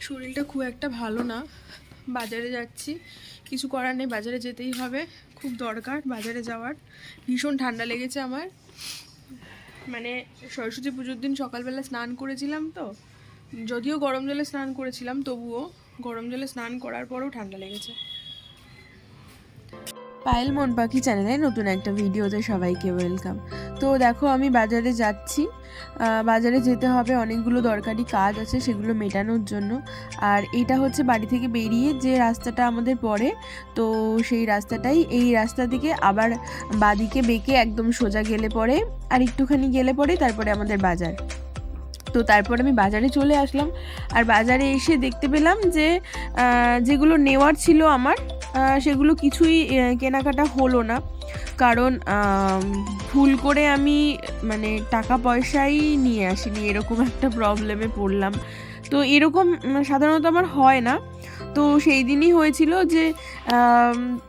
শরীরটা খুব একটা ভালো না, বাজারে যাচ্ছি, কিছু করার নেই, বাজারে যেতেই হবে, খুব দরকার বাজারে যাওয়ার। ভীষণ ঠান্ডা লেগেছে আমার, মানে সরস্বতী পুজোর দিন সকালবেলা স্নান করেছিলাম তো, যদিও গরম জলে স্নান করেছিলাম তবুও গরম জলে স্নান করার পরেও ঠান্ডা লেগেছে। পায়েল মন পাখি চ্যানেলে নতুন একটা ভিডিওতে সবাইকে ওয়েলকাম। তো দেখো আমি বাজারে যাচ্ছি, বাজারে যেতে হবে, অনেকগুলো দরকারি কাজ আছে সেগুলো মেটানোর জন্য। আর এটা হচ্ছে বাড়ি থেকে বেরিয়ে যে রাস্তাটা আমাদের পড়ে, তো সেই রাস্তাটাই, এই রাস্তা থেকে আবার বাদিকে বেঁকে একদম সোজা গেলে পরে আর একটুখানি গেলে পরে তারপরে আমাদের বাজার। তো তারপর আমি বাজারে চলে আসলাম, আর বাজারে এসে দেখতে পেলাম যে যেগুলো নেওয়ার ছিল আমার সেগুলো কিছুই কেনাকাটা হলো না, কারণ ভুল করে আমি মানে টাকা পয়সাই নিয়ে আসিনি, এরকম একটা প্রবলেমে পড়লাম। তো এরকম সাধারণত আমার হয় না, তো সেই দিনই হয়েছিল যে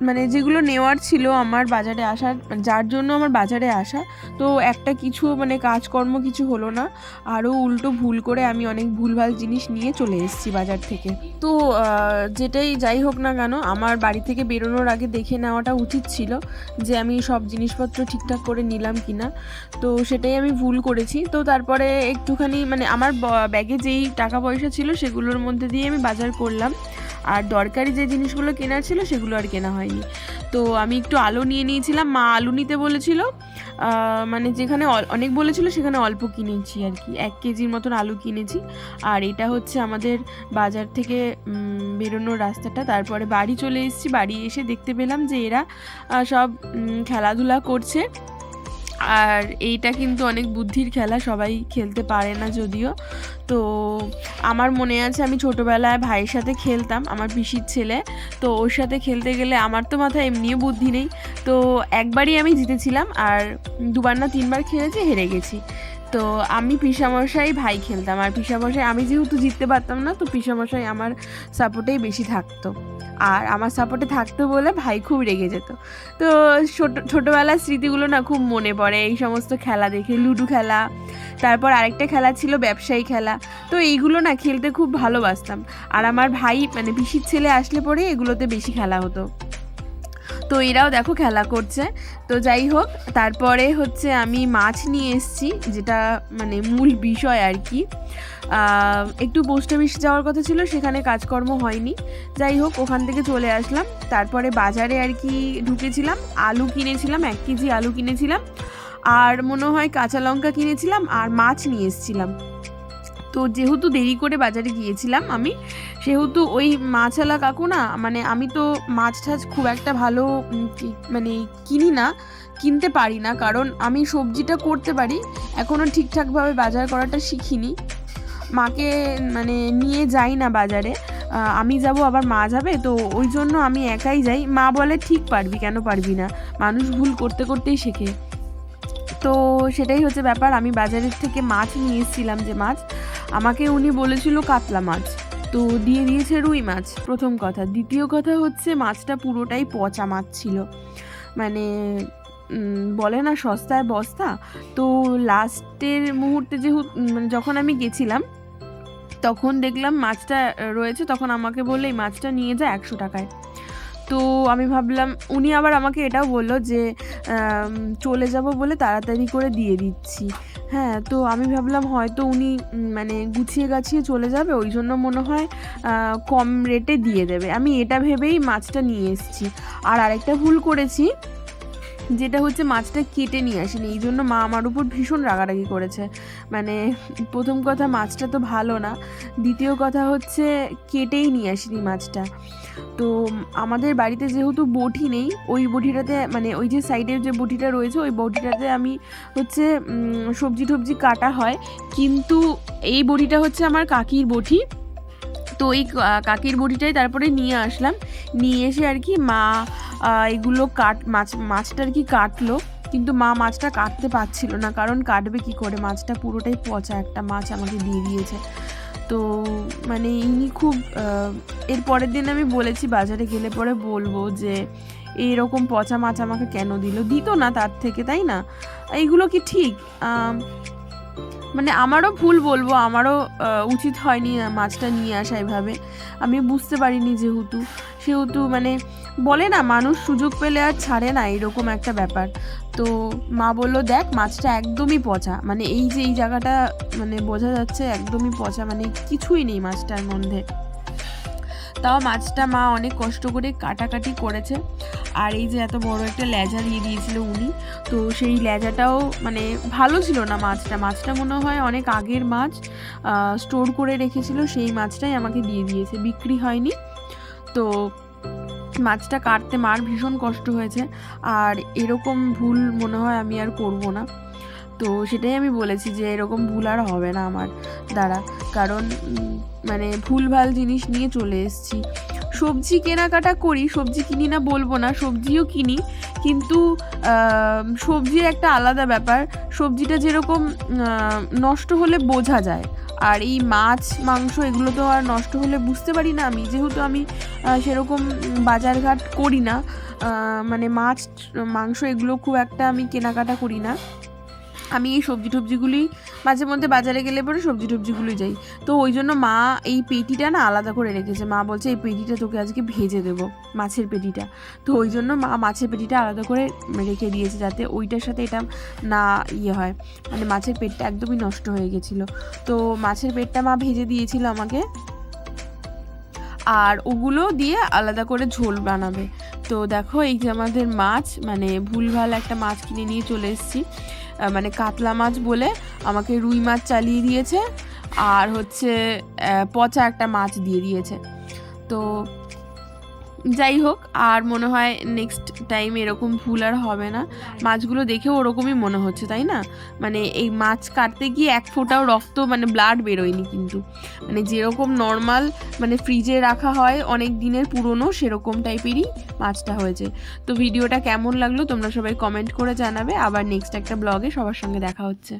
মানে যেগুলো নেওয়ার ছিল আমার বাজারে আসার, যার জন্য আমার বাজারে আসা, তো একটা কিছু মানে কাজকর্ম কিছু হলো না, আরও উল্টো ভুল করে আমি অনেক ভুলভাল জিনিস নিয়ে চলে এসেছি বাজার থেকে। তো যেটাই যাই হোক না কেন, আমার বাড়ি থেকে বেরোনোর আগে দেখে নেওয়াটা উচিত ছিল যে আমি সব জিনিসপত্র ঠিকঠাক করে নিলাম কিনা, তো সেটাই আমি ভুল করেছি। তো তারপরে একটুখানি মানে আমার ব্যাগে যেই টাকা পয়সা ছিল সেগুলোর মধ্যে দিয়ে আমি বাজার করলাম, আর দরকারি যে জিনিসগুলো কেনার ছিল সেগুলো আর কেনা হয়নি। তো আমি একটু আলু নিয়ে নিয়েছিলাম, মা আলু নিতে বলেছিল, মানে যেখানে অনেক বলেছিল সেখানে অল্প কিনেছি আর কি, 1 কেজির মতন আলু কিনেছি। আর এটা হচ্ছে আমাদের বাজার থেকে বেরোনোর রাস্তাটা। তারপরে বাড়ি চলে এসেছি, বাড়ি এসে দেখতে পেলাম যে এরা সব খেলাধুলা করছে, আর এইটা কিন্তু অনেক বুদ্ধির খেলা, সবাই খেলতে পারে না যদিও। তো আমার মনে আছে আমি ছোটোবেলায় ভাইয়ের সাথে খেলতাম, আমার পিসির ছেলে, তো ওর সাথে খেলতে গেলে আমার তো মাথায় এমনিও বুদ্ধি নেই, তো একবারই আমি জিতেছিলাম, আর 2বার না 3বার খেলেছি, হেরে গেছি। তো আমি পিসামশাই ভাই খেলতাম, আর পিসামশাই, আমি যেহেতু জিততে পারতাম না, তো পিসামশাই আমার সাপোর্টেই বেশি থাকতো, আর আমার সাপোর্টে থাকতো বলে ভাই খুব রেগে যেত। তো ছোটোবেলার স্মৃতিগুলো না খুব মনে পড়ে এই সমস্ত খেলা দেখে। লুডো খেলা, তারপর আরেকটা খেলা ছিল ব্যবসায়ী খেলা, তো এইগুলো না খেলতে খুব ভালোবাসতাম, আর আমার ভাই মানে পিসির ছেলে আসলে পরে এগুলোতে বেশি খেলা হতো। তো এরাও দেখো খেলা করছে। তো যাই হোক, তারপরে হচ্ছে আমি মাছ নিয়ে এসেছি, যেটা মানে মূল বিষয় আর কি। একটু পোস্ট অফিস যাওয়ার কথা ছিল, সেখানে কাজকর্ম হয়নি, যাই হোক ওখান থেকে চলে আসলাম। তারপরে বাজারে আর কি ঢুকেছিলাম, আলু কিনেছিলাম, 1 কেজি আলু কিনেছিলাম, আর মনে হয় কাঁচা লঙ্কা কিনেছিলাম, আর মাছ নিয়ে এসেছিলাম। তো যেহেতু দেরি করে বাজারে গিয়েছিলাম আমি, সেহেতু ওই মাছওয়ালা কাকু না, মানে আমি তো মাছ টাছ খুব একটা ভালো মানে কিনতে পারি না, কারণ আমি সবজিটা করতে পারি, এখনও ঠিকঠাকভাবে বাজার করাটা শিখিনি, মাকে মানে নিয়ে যাই না বাজারে, আমি যাব আবার মা যাবে, তো ওই জন্য আমি একাই যাই। মা বলে ঠিক পারবি, কেন পারবি না, মানুষ ভুল করতে করতেই শেখে। তো সেটাই হচ্ছে ব্যাপার, আমি বাজারের থেকে মাছ নিয়ে এসেছিলাম, যে মাছ আমাকে উনি বলেছিল কাতলা মাছ, তো দিয়ে দিয়েছে রুই মাছ, প্রথম কথা। দ্বিতীয় কথা হচ্ছে মাছটা পুরোটাই পচা মাছ ছিল, মানে বলে না সস্তায় বস্তা। তো লাস্টের মুহূর্তে মানে যখন আমি গেছিলাম তখন দেখলাম মাছটা রয়েছে, তখন আমাকে বললে এই মাছটা নিয়ে যা 100 টাকায়। তো আমি ভাবলাম, উনি আবার আমাকে এটাও বললো যে চলে যাব বলে তাড়াতাড়ি করে দিয়ে দিচ্ছি। হ্যাঁ, তো আমি ভাবলাম হয়তো উনি মানে গুছিয়ে গাছিয়ে চলে যাবে, ওই জন্য মনে হয় কম রেটে দিয়ে দেবে, আমি এটা ভেবেই মাছটা নিয়ে এসেছি। আর আরেকটা ভুল করেছি, যেটা হচ্ছে মাছটা কেটে নিয়ে আসিনি, এই জন্য মা আমার উপর ভীষণ রাগারাগি করেছে। মানে প্রথম কথা মাছটা তো ভালো না, দ্বিতীয় কথা হচ্ছে কেটেই নিয়ে আসিনি মাছটা। তো আমাদের বাড়িতে যেহেতু বটি নেই, ওই বটিটাতে মানে ওই যে সাইডের যে বটিটা রয়েছে ওই বটিটাতে আমি হচ্ছে সবজি টবজি কাটা হয়, কিন্তু এই বটিটা হচ্ছে আমার কাকির বটি। তো এই কাকির বটিটাই তারপরে নিয়ে আসলাম, নিয়ে এসে আর কি মা এগুলো মাছটা আর কি কাটলো, কিন্তু মা মাছটা কাটতে পারছিল না, কারণ কাটবে কি করে, মাছটা পুরোটাই পচা একটা মাছ আমাকে দিয়ে দিয়েছে। তো মানে ইনি খুব, এর পরের দিন আমি বলেছি বাজারে গেলে পরে বলবো যে এইরকম পচা মাছ আমাকে কেন দিত না তার থেকে, তাই না? এইগুলো কি ঠিক? মানে আমারও ভুল বলবো, আমারও উচিত হয়নি মাছটা নিয়ে আসা এভাবে, আমি বুঝতে পারিনি সেহেতু মানে বলে না মানুষ সুযোগ পেলে আর ছাড়ে না, এরকম একটা ব্যাপার। তো মা বললো দেখ মাছটা একদমই পচা, মানে এই যে এই জায়গাটা মানে বোঝা যাচ্ছে একদমই পচা, মানে কিছুই নেই মাছটার মধ্যে। তাও মাছটা মা অনেক কষ্ট করে কাটাকাটি করেছে। আর এই যে এত বড় একটা লেজা দিয়ে দিয়েছিল উনি, তো সেই লেজাটাও মানে ভালো ছিল না মাছটা মনে হয় অনেক আগের মাছ, স্টোর করে রেখেছিল, সেই মাছটাই আমাকে দিয়ে দিয়েছে, বিক্রি হয়নি। তো মাছটা কাটতে মার ভীষণ কষ্ট হয়েছে, আর এরকম ভুল মনে হয় আমি আর করব না। তো সেটাই আমি বলেছি যে এরকম ভুল আর হবে না আমার দ্বারা, কারণ মানে ভুলভাল জিনিস নিয়ে চলে এসেছি। সবজি কেনাকাটা করি, সবজি কিনি না বলবো না, সবজিও কিনি, কিন্তু সবজির একটা আলাদা ব্যাপার, সবজিটা যেরকম নষ্ট হলে বোঝা যায়, আর এই মাছ মাংস এগুলো তো আর নষ্ট হলে বুঝতে পারি না আমি, যেহেতু আমি সেরকম বাজারঘাট করি না, মানে মাছ মাংস এগুলো খুব একটা আমি কেনাকাটা করি না। আমি এই সবজি টবজিগুলি মাঝে মধ্যে বাজারে গেলে পরে সবজি টবজিগুলি যাই। তো ওই জন্য মা এই পেটিটা না আলাদা করে রেখেছে, মা বলছে এই পেটিটা তোকে আজকে ভেজে দেবো, মাছের পেটিটা। তো ওই জন্য মা মাছের পেটিটা আলাদা করে রেখে দিয়েছে, যাতে ওইটার সাথে এটা না হয়, মানে মাছের পেটটা একদমই নষ্ট হয়ে গেছিলো। তো মাছের পেটটা মা ভেজে দিয়েছিল আমাকে, আর ওগুলো দিয়ে আলাদা করে ঝোল বানাবে। তো দেখো এই যে আমাদের মাছ, মানে ভুলভাল একটা মাছ কিনে নিয়ে চলে এসেছি, মানে কাতলা মাছ বলে আমাকে রুই মাছ চালিয়ে দিয়েছে, আর হচ্ছে পচা একটা মাছ দিয়ে দিয়েছে। তো যাই হোক, আর মনে হয় নেক্সট টাইম এরকম ভুল আর হবে না। মাছগুলো দেখেও ওরকমই মনে হচ্ছে, তাই না? মানে এই মাছ কাটতে গিয়ে এক ফোঁটাও রক্ত মানে ব্লাড বেরোয়নি, কিন্তু মানে যেরকম নর্মাল মানে ফ্রিজে রাখা হয় অনেক দিনের পুরনো সেরকম টাইপেরই মাছটা হয়েছে। তো ভিডিওটা কেমন লাগলো তোমরা সবাই কমেন্ট করে জানাবে। আবার নেক্সট একটা ব্লগে সবার সঙ্গে দেখা হচ্ছে।